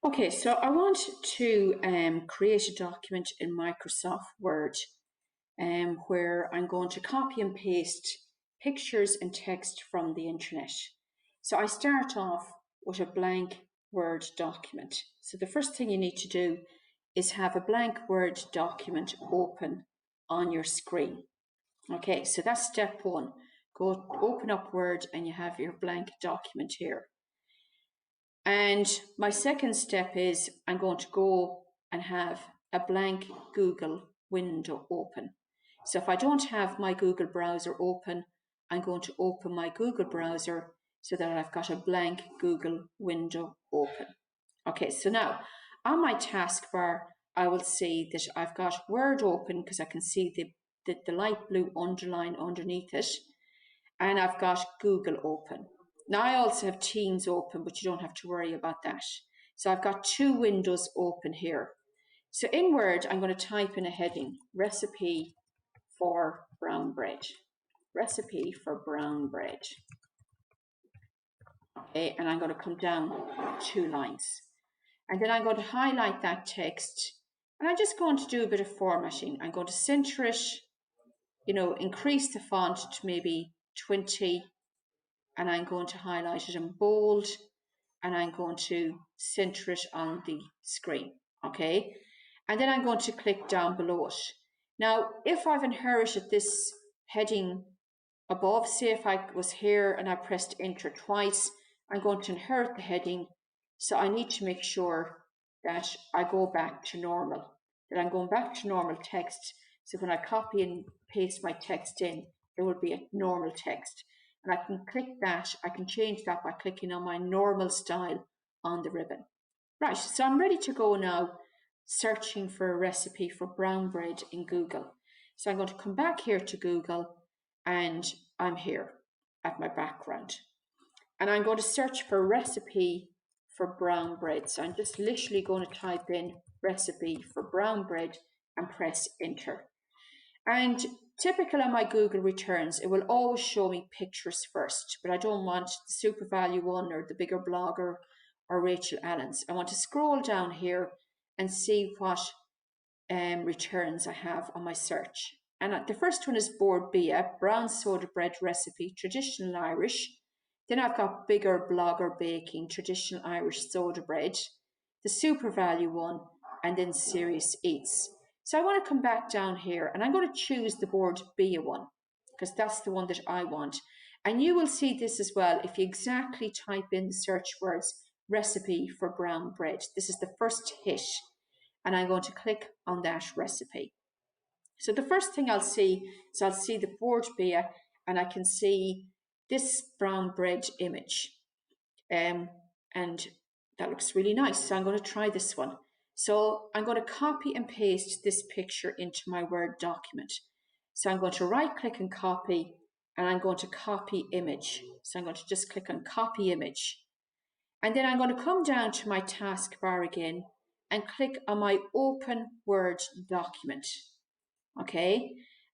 Okay, so I want to create a document in Microsoft Word where I'm going to copy and paste pictures and text from the internet. So I start off with a blank Word document. So the first thing you need to do is have a blank Word document open on your screen. Okay, so that's step one. Go open up Word and you have your blank document here. And my second step is I'm going to go and have a blank Google window open. So if I don't have my Google browser open, I'm going to open my Google browser so that I've got a blank Google window open. Okay, so now on my taskbar, I will see that I've got Word open because I can see the light blue underline underneath it, and I've got Google open. Now I also have Teams open, but you don't have to worry about that. So I've got two windows open here. So in Word, I'm going to type in a heading, recipe for brown bread. Recipe for brown bread. Okay, and I'm going to come down 2 lines. And then I'm going to highlight that text. And I'm just going to do a bit of formatting. I'm going to center it, increase the font to maybe 20. And I'm going to highlight it in bold, and I'm going to center it on the screen, okay? And then I'm going to click down below it. Now, if I've inherited this heading above, say if I was here and I pressed enter twice, I'm going to inherit the heading, so I need to make sure that I go back to normal, that I'm going back to normal text, so when I copy and paste my text in, it will be a normal text. And I can click that, I can change that by clicking on my normal style on the ribbon. Right, so I'm ready to go now, searching for a recipe for brown bread in Google. So I'm going to come back here to Google, and I'm here at my background. And I'm going to search for a recipe for brown bread. So I'm just literally going to type in recipe for brown bread and press enter. And typical on my Google returns, it will always show me pictures first, but I don't want the SuperValu one or the Bigger Blogger or Rachel Allen's. I want to scroll down here and see what returns I have on my search. And the first one is Bord Bia, brown soda bread recipe, traditional Irish. Then I've got Bigger Blogger baking, traditional Irish soda bread, the SuperValu one, and then Serious Eats. So I want to come back down here and I'm going to choose the Bord Bia one because that's the one that I want. And you will see this as well if you exactly type in the search words recipe for brown bread. This is the first hit and I'm going to click on that recipe. So the first thing I'll see is I'll see the Bord Bia and I can see this brown bread image. And that looks really nice. So I'm going to try this one. So I'm going to copy and paste this picture into my Word document. So I'm going to right click and copy, and I'm going to copy image. So I'm going to just click on copy image. And then I'm going to come down to my taskbar again and click on my open Word document. Okay,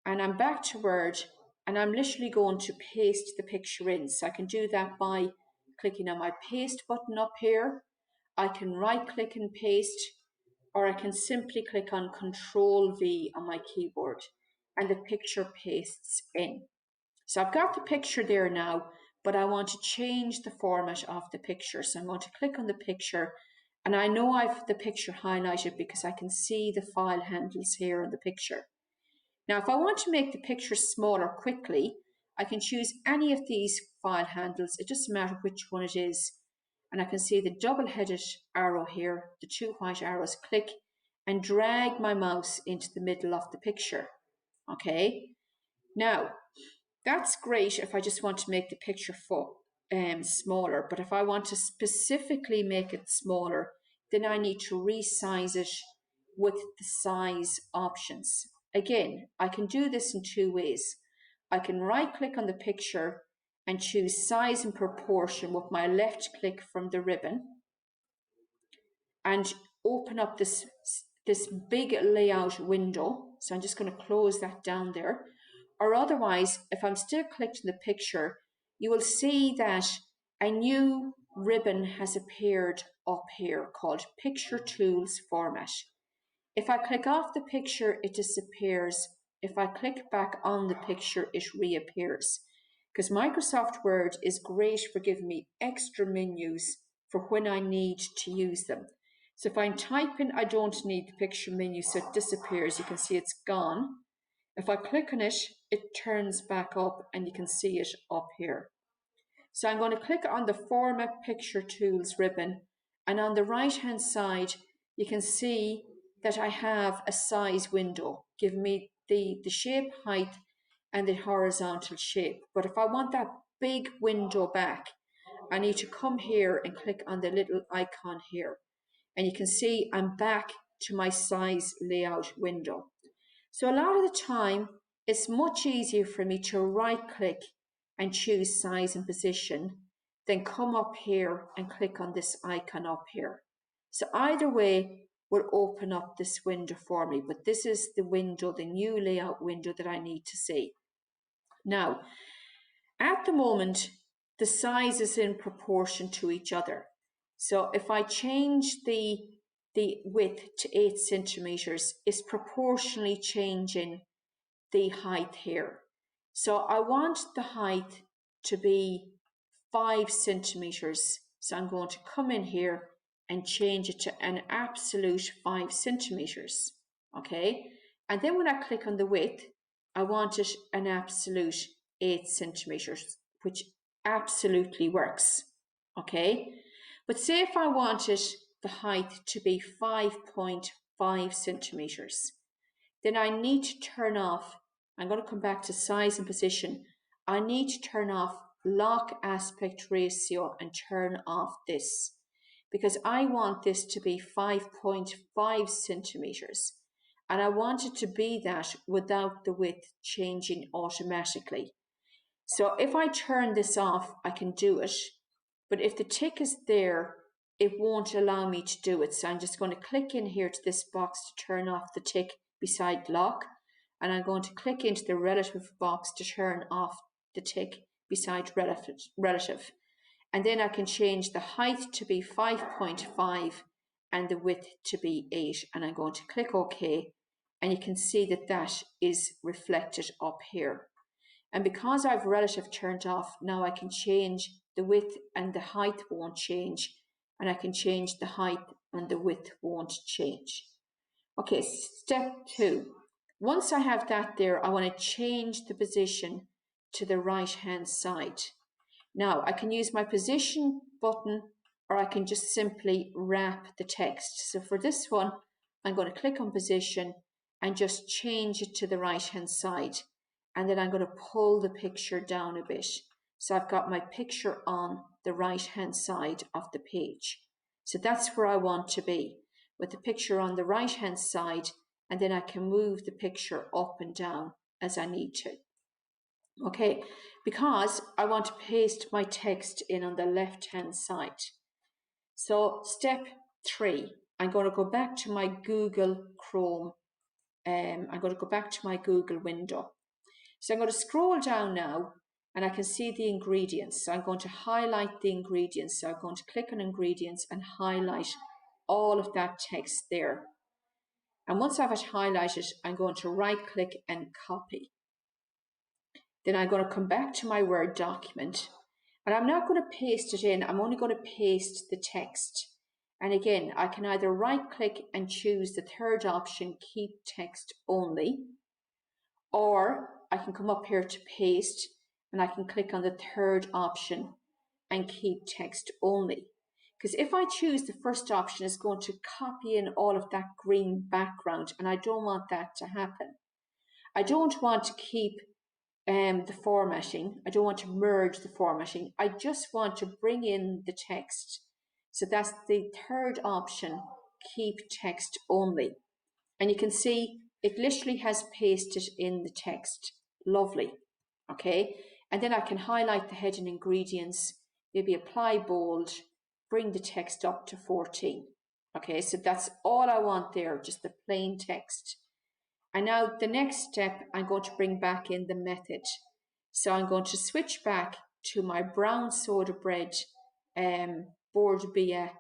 and I'm back to Word and I'm literally going to paste the picture in. So I can do that by clicking on my paste button up here. I can right click and paste, or I can simply click on Control V on my keyboard and the picture pastes in. So I've got the picture there now, but I want to change the format of the picture. So I'm going to click on the picture, and I know I've the picture highlighted because I can see the file handles here on the picture. Now, if I want to make the picture smaller quickly, I can choose any of these file handles. It doesn't matter which one it is. And I can see the double-headed arrow here, the 2 white arrows. Click and drag my mouse into the middle of the picture. Okay. Now, that's great if I just want to make the picture smaller. But if I want to specifically make it smaller, then I need to resize it with the size options. Again, I can do this in 2 ways. I can right click on the picture and choose size and proportion with my left click from the ribbon and open up this big layout window. So I'm just going to close that down there. Or otherwise, if I'm still clicked on the picture, you will see that a new ribbon has appeared up here called Picture Tools Format. If I click off the picture, it disappears. If I click back on the picture, it reappears. Because Microsoft Word is great for giving me extra menus for when I need to use them. So if I'm typing, I don't need the picture menu, so it disappears. You can see it's gone. If I click on it, it turns back up and you can see it up here. So I'm going to click on the Format Picture Tools ribbon, and on the right hand side you can see that I have a size window giving me the shape height and the horizontal shape. But if I want that big window back, I need to come here and click on the little icon here, and you can see I'm back to my size layout window. So a lot of the time it's much easier for me to right click and choose size and position, then come up here and click on this icon up here. So either way will open up this window for me, but this is the window, the new layout window that I need to see. Now, at the moment, the size is in proportion to each other. So if I change the width to 8 centimeters, it's proportionally changing the height here. So I want the height to be 5 centimeters. So I'm going to come in here and change it to an absolute 5 centimeters. Okay. And then when I click on the width, I want it an absolute 8 centimeters, which absolutely works. Okay. But say if I wanted the height to be 5.5 centimeters, then I need to turn off, I'm going to come back to size and position. I need to turn off lock aspect ratio and turn off this, because I want this to be 5.5 centimeters. And I want it to be that without the width changing automatically. So if I turn this off, I can do it. But if the tick is there, it won't allow me to do it. So I'm just going to click in here to this box to turn off the tick beside lock, and I'm going to click into the relative box to turn off the tick beside relative. And then I can change the height to be 5.5 and the width to be 8, and I'm going to click OK, and you can see that that is reflected up here. And because I've relative turned off, now I can change the width and the height won't change, and I can change the height and the width won't change. Okay, step 2. Once I have that there, I want to change the position to the right hand side. Now I can use my position button, or I can just simply wrap the text. So for this one, I'm going to click on position and just change it to the right hand side. And then I'm going to pull the picture down a bit. So I've got my picture on the right hand side of the page. So that's where I want to be, with the picture on the right hand side, and then I can move the picture up and down as I need to. Okay, because I want to paste my text in on the left hand side. So step 3, I'm going to go back to my Google Chrome. I'm going to go back to my Google window. So I'm going to scroll down now, and I can see the ingredients. So I'm going to highlight the ingredients. So I'm going to click on ingredients and highlight all of that text there. And once I've it highlighted, I'm going to right click and copy. Then I'm going to come back to my Word document, and I'm not going to paste it in. I'm only going to paste the text. And again, I can either right click and choose the third option, keep text only, or I can come up here to paste and I can click on the third option and keep text only. Because if I choose the first option, it's going to copy in all of that green background, and I don't want that to happen. I don't want to keep the formatting. I don't want to merge the formatting. I just want to bring in the text. So that's the third option, keep text only. And you can see it literally has pasted in the text. Lovely. Okay. And then I can highlight the heading ingredients, maybe apply bold, bring the text up to 14. Okay. So that's all I want there, just the plain text. And now the next step, I'm going to bring back in the method. So I'm going to switch back to my brown soda bread Bord Bia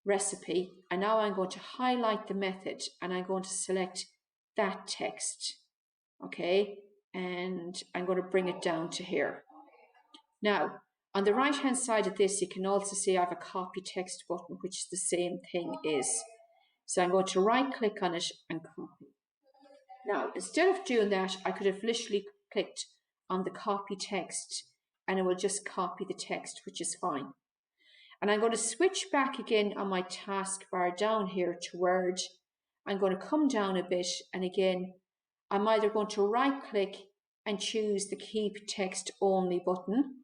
recipe, and now I'm going to highlight the method and I'm going to select that text, okay, and I'm going to bring it down to here. Now, on the right hand side of this, you can also see I have a copy text button, which is the same thing is. So I'm going to right click on it and copy. Now, instead of doing that, I could have literally clicked on the copy text and it will just copy the text, which is fine. And I'm going to switch back again on my taskbar down here to Word. I'm going to come down a bit, and again, I'm either going to right click and choose the Keep Text Only button,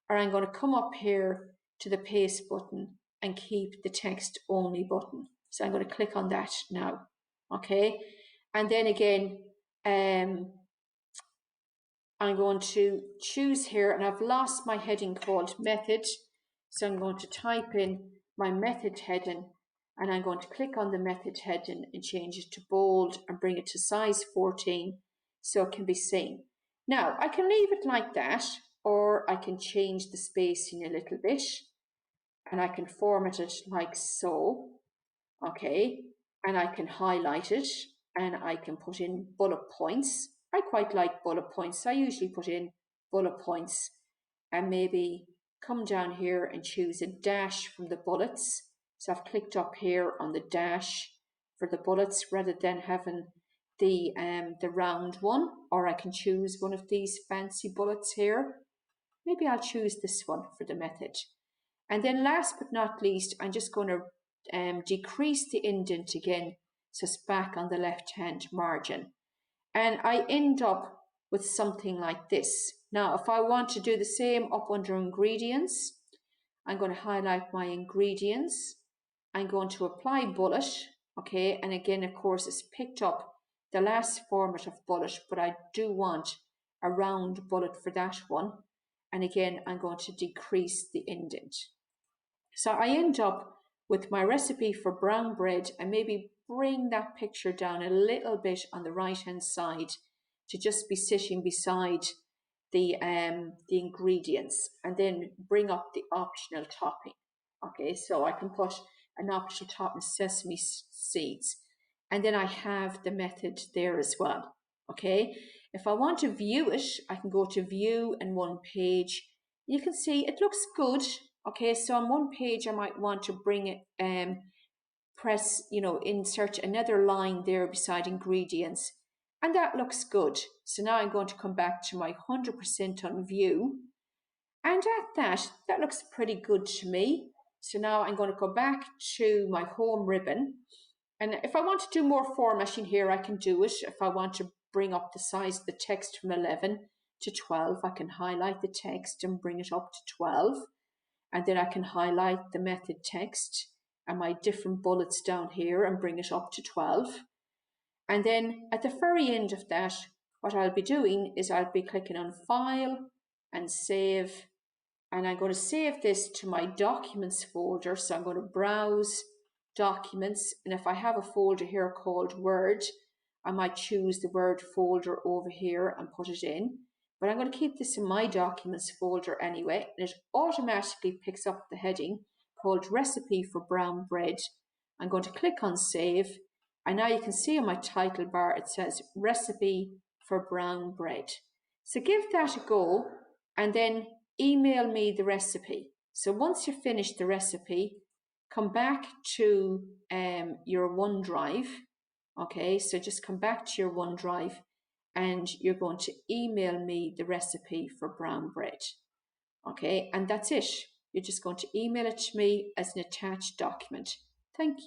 or I'm going to come up here to the Paste button and keep the Text Only button. So I'm going to click on that now, okay? And then again, I'm going to choose here, and I've lost my heading called Method. So I'm going to type in my method heading, and I'm going to click on the method heading and change it to bold and bring it to size 14 so it can be seen. Now, I can leave it like that, or I can change the spacing a little bit, and I can format it like so, okay, and I can highlight it, and I can put in bullet points. I quite like bullet points. I usually put in bullet points and maybe come down here and choose a dash from the bullets. So I've clicked up here on the dash for the bullets rather than having the round one, or I can choose one of these fancy bullets here. Maybe I'll choose this one for the method. And then last but not least, I'm just going to decrease the indent again so it's back on the left hand margin. And I end up with something like this. Now, if I want to do the same up under ingredients, I'm going to highlight my ingredients. I'm going to apply bullet, okay, and again, of course, it's picked up the last format of bullet, but I do want a round bullet for that one. And again, I'm going to decrease the indent. So I end up with my recipe for brown bread, and maybe bring that picture down a little bit on the right hand side to just be sitting beside the ingredients, and then bring up the optional topping. Okay, so I can put an optional topping, sesame seeds, and then I have the method there as well. Okay, if I want to view it, I can go to view and one page. You can see it looks good. Okay, so on one page I might want to bring it, press, insert another line there beside ingredients, and that looks good. So now I'm going to come back to my 100% on view, and at that looks pretty good to me. So now I'm going to go back to my home ribbon, and if I want to do more formatting here, I can do it. If I want to bring up the size of the text from 11 to 12, I can highlight the text and bring it up to 12. And then I can highlight the method text and my different bullets down here and bring it up to 12. And then at the very end of that, what I'll be doing is I'll be clicking on File and Save. And I'm going to save this to my Documents folder. So I'm going to browse Documents. And if I have a folder here called Word, I might choose the Word folder over here and put it in. But I'm going to keep this in my Documents folder anyway, and it automatically picks up the heading called Recipe for Brown Bread. I'm going to click on Save, and now you can see on my title bar it says Recipe for Brown Bread. So give that a go, and then email me the recipe. So once you've finished the recipe, come back to your OneDrive. Okay, so just come back to your OneDrive, and you're going to email me the recipe for brown bread. Okay, and that's it. You're just going to email it to me as an attached document. Thank you.